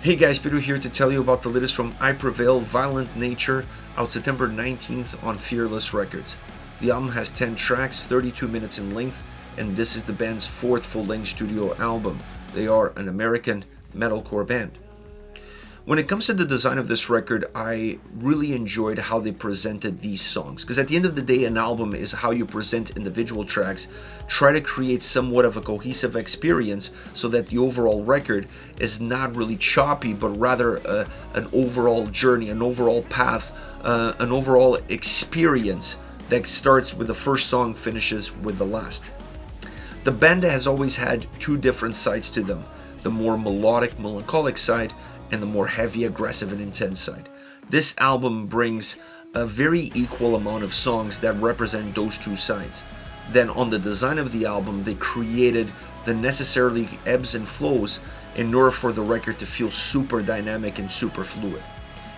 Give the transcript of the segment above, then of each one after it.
Hey guys, Peter here to tell you about the latest from Prevail, Violent Nature, out September 19th on Fearless Records. The album has 10 tracks, 32 minutes in length, and this is the band's fourth full-length studio album. They are an American metalcore band. When it comes to the design of this record, I really enjoyed how they presented these songs. Because at the end of the day, an album is how you present individual tracks, try to create somewhat of a cohesive experience so that the overall record is not really choppy, but rather an overall journey, an overall path, an overall experience that starts with the first song, finishes with the last. The band has always had two different sides to them, the more melodic, melancholic side, and the more heavy, aggressive, and intense side. This album brings a very equal amount of songs that represent those two sides. Then on the design of the album, they created the necessarily ebbs and flows in order for the record to feel super dynamic and super fluid.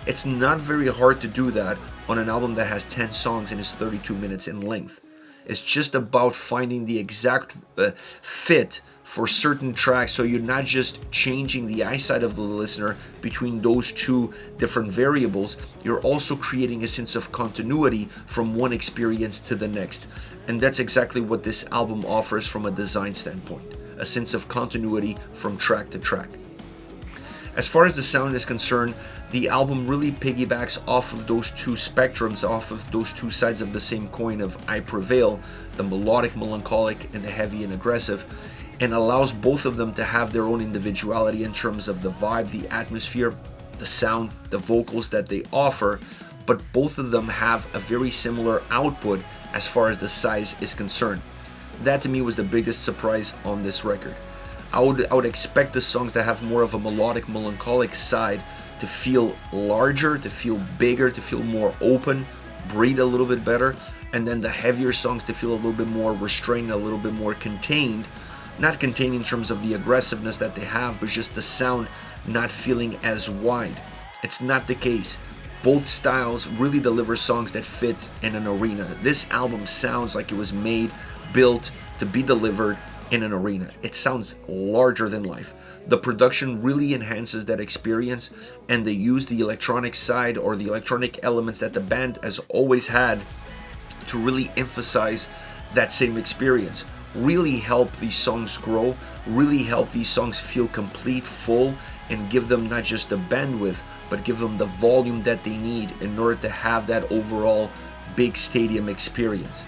It's not very hard to do that on an album that has 10 songs and is 32 minutes in length. It's just about finding the exact fit for certain tracks, so you're not just changing the eyesight of the listener between those two different variables, you're also creating a sense of continuity from one experience to the next. And that's exactly what this album offers from a design standpoint, a sense of continuity from track to track. As far as the sound is concerned, the album really piggybacks off of those two spectrums, off of those two sides of the same coin of I Prevail, the melodic, melancholic, and the heavy and aggressive, and allows both of them to have their own individuality in terms of the vibe, the atmosphere, the sound, the vocals that they offer, but both of them have a very similar output as far as the size is concerned. That to me was the biggest surprise on this record. I would expect the songs that have more of a melodic, melancholic side to feel larger, to feel bigger, to feel more open, breathe a little bit better, and then the heavier songs to feel a little bit more restrained, a little bit more contained. Not contained in terms of the aggressiveness that they have, but just the sound not feeling as wide. It's not the case. Both styles really deliver songs that fit in an arena. This album sounds like it was made, built to be delivered in an arena. It sounds larger than life. The production really enhances that experience, and they use the electronic side or the electronic elements that the band has always had to really emphasize that same experience. Really help these songs grow, really help these songs feel complete, full, and give them not just the bandwidth, but give them the volume that they need in order to have that overall big stadium experience.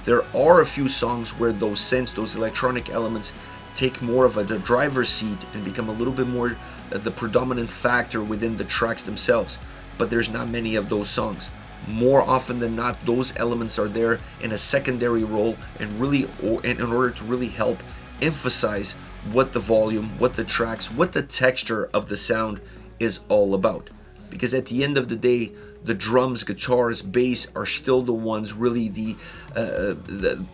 There are a few songs where those synths, those electronic elements, take more of the driver's seat and become a little bit more the predominant factor within the tracks themselves, but there's not many of those songs. More often than not, those elements are there in a secondary role and really in order to really help emphasize what the volume, what the tracks, what the texture of the sound is all about. Because at the end of the day, the drums, guitars, bass are still the ones really the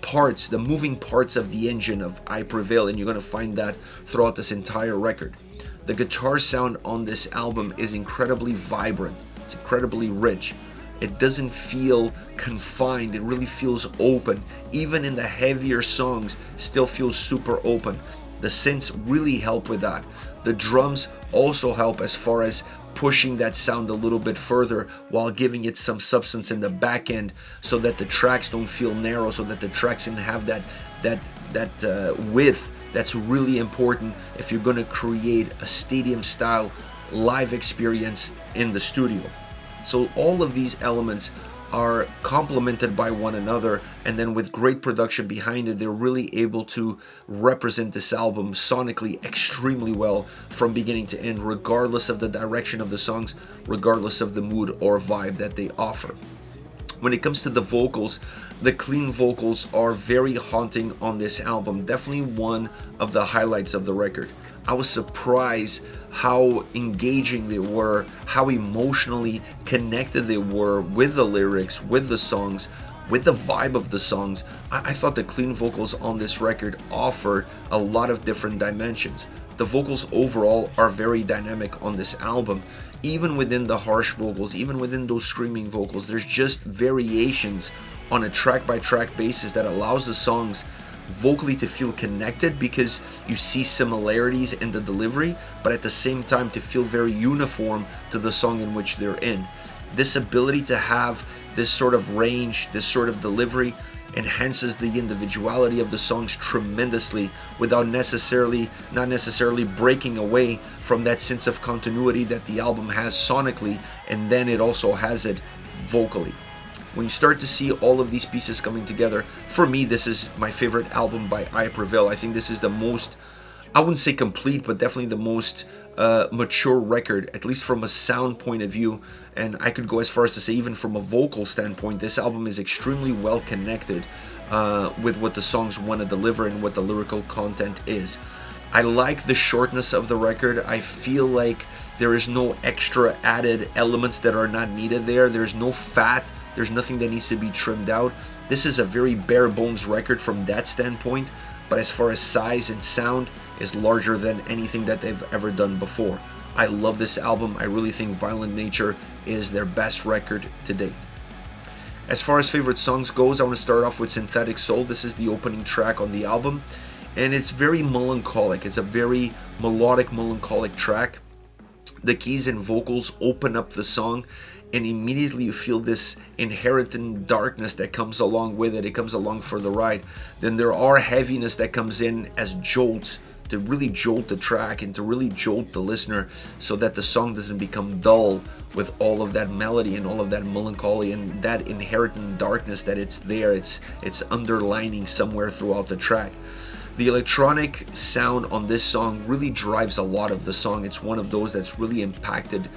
parts, the moving parts of the engine of I Prevail, and you're going to find that throughout this entire record. The guitar sound on this album is incredibly vibrant. It's incredibly rich. It doesn't feel confined, it really feels open. Even in the heavier songs, still feels super open. The synths really help with that. The drums also help as far as pushing that sound a little bit further while giving it some substance in the back end so that the tracks don't feel narrow, so that the tracks can have that width that's really important if you're going to create a stadium style live experience in the studio. So all of these elements are complemented by one another, and then with great production behind it, they're really able to represent this album sonically extremely well from beginning to end, regardless of the direction of the songs, regardless of the mood or vibe that they offer. When it comes to the vocals, the clean vocals are very haunting on this album. Definitely one of the highlights of the record. I was surprised how engaging they were, how emotionally connected they were with the lyrics, with the songs, with the vibe of the songs. I thought the clean vocals on this record offered a lot of different dimensions. The vocals overall are very dynamic on this album. Even within the harsh vocals, even within those screaming vocals, there's just variations on a track by track basis that allows the songs vocally to feel connected because you see similarities in the delivery, but at the same time to feel very uniform to the song in which they're in. This ability to have this sort of range, this sort of delivery, enhances the individuality of the songs tremendously without not necessarily breaking away from that sense of continuity that the album has sonically, and then it also has it vocally. When you start to see all of these pieces coming together, for me, this is my favorite album by Prevail. I think this is the most, I wouldn't say complete, but definitely the most mature record, at least from a sound point of view. And I could go as far as to say, even from a vocal standpoint, this album is extremely well connected with what the songs want to deliver and what the lyrical content is. I like the shortness of the record. I feel like there is no extra added elements that are not needed there. There's no fat. There's nothing that needs to be trimmed out. This is a very bare bones record from that standpoint, but as far as size and sound, is larger than anything that they've ever done before. I love this album. I really think Violent Nature is their best record to date. As far as favorite songs goes, I want to start off with Synthetic Soul. This is the opening track on the album, and it's very melancholic. It's a very melodic, melancholic track. The keys and vocals open up the song, and immediately you feel this inherent darkness that comes along with it. It comes along for the ride. Then there are heaviness that comes in as jolts to really jolt the track and to really jolt the listener so that the song doesn't become dull with all of that melody and all of that melancholy and that inherent darkness that it's there. It's underlining somewhere throughout the track. The electronic sound on this song really drives a lot of the song. It's one of those that's really impacted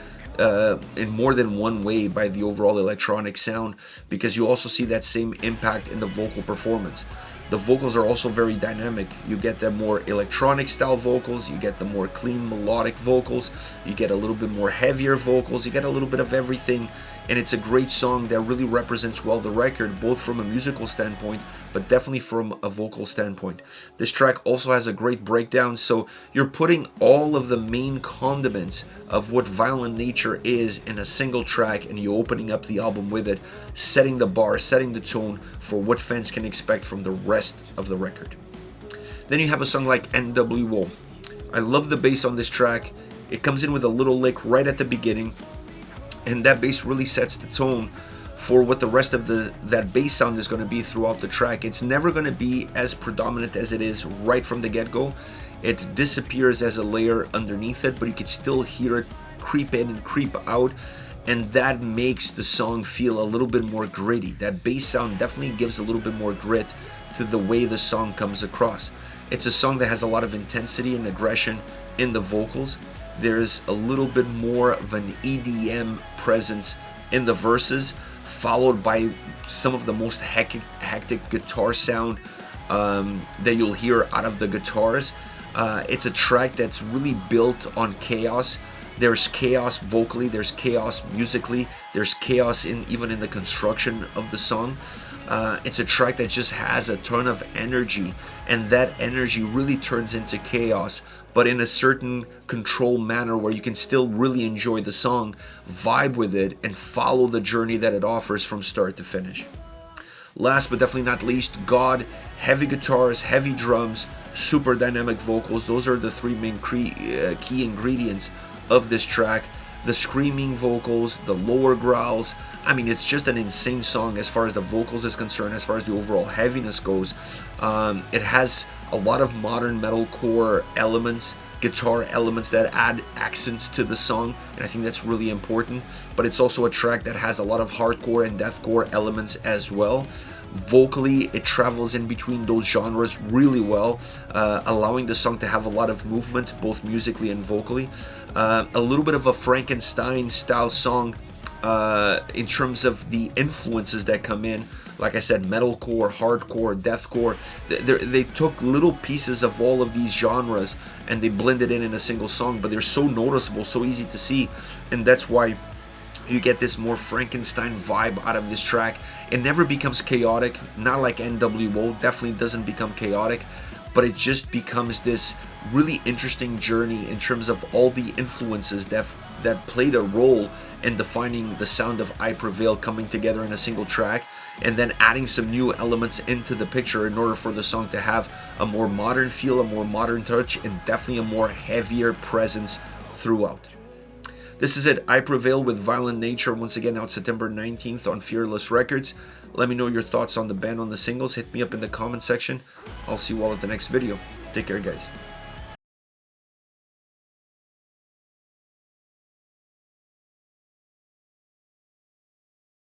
in more than one way by the overall electronic sound, because you also see that same impact in the vocal performance. The vocals are also very dynamic. You get the more electronic style vocals, you get the more clean melodic vocals, you get a little bit more heavier vocals, you get a little bit of everything, and it's a great song that really represents well the record, both from a musical standpoint, but definitely from a vocal standpoint. This track also has a great breakdown, so you're putting all of the main condiments of what Violent Nature is in a single track, and you're opening up the album with it, setting the bar, setting the tone for what fans can expect from the rest of the record. Then you have a song like NWO. I love the bass on this track. It comes in with a little lick right at the beginning, and that bass really sets the tone for what the rest of that bass sound is going to be throughout the track. It's never going to be as predominant as it is right from the get-go. It disappears as a layer underneath it, but you can still hear it creep in and creep out, and that makes the song feel a little bit more gritty. That bass sound definitely gives a little bit more grit to the way the song comes across. It's a song that has a lot of intensity and aggression in the vocals. There's a little bit more of an EDM presence in the verses, followed by some of the most hectic guitar sound that you'll hear out of the guitars. It's a track that's really built on chaos. There's chaos vocally, there's chaos musically, there's chaos even in the construction of the song. It's a track that just has a ton of energy, and that energy really turns into chaos, but in a certain controlled manner where you can still really enjoy the song, vibe with it, and follow the journey that it offers from start to finish. Last but definitely not least, God. Heavy guitars, heavy drums, super dynamic vocals. Those are the three main key ingredients of this track. The screaming vocals, the lower growls. I mean, it's just an insane song as far as the vocals is concerned, as far as the overall heaviness goes. It has a lot of modern metalcore elements, guitar elements that add accents to the song, and I think that's really important. But it's also a track that has a lot of hardcore and deathcore elements as well. Vocally, it travels in between those genres really well, allowing the song to have a lot of movement, both musically and vocally. A little bit of a Frankenstein style song in terms of the influences that come in. Like I said, metalcore, hardcore, deathcore. They took little pieces of all of these genres and they blended in a single song, but they're so noticeable, so easy to see, and that's why you get this more Frankenstein vibe out of this track. It never becomes chaotic, not like NWO, definitely doesn't become chaotic, but it just becomes this really interesting journey in terms of all the influences that played a role in defining the sound of I Prevail coming together in a single track. and then adding some new elements into the picture in order for the song to have a more modern feel, a more modern touch, and definitely a more heavier presence throughout. This is it, I Prevail with Violent Nature, once again out September 19th on Fearless Records. Let me know your thoughts on the band, on the singles. Hit me up in the comment section. I'll see you all at the next video. Take care, guys.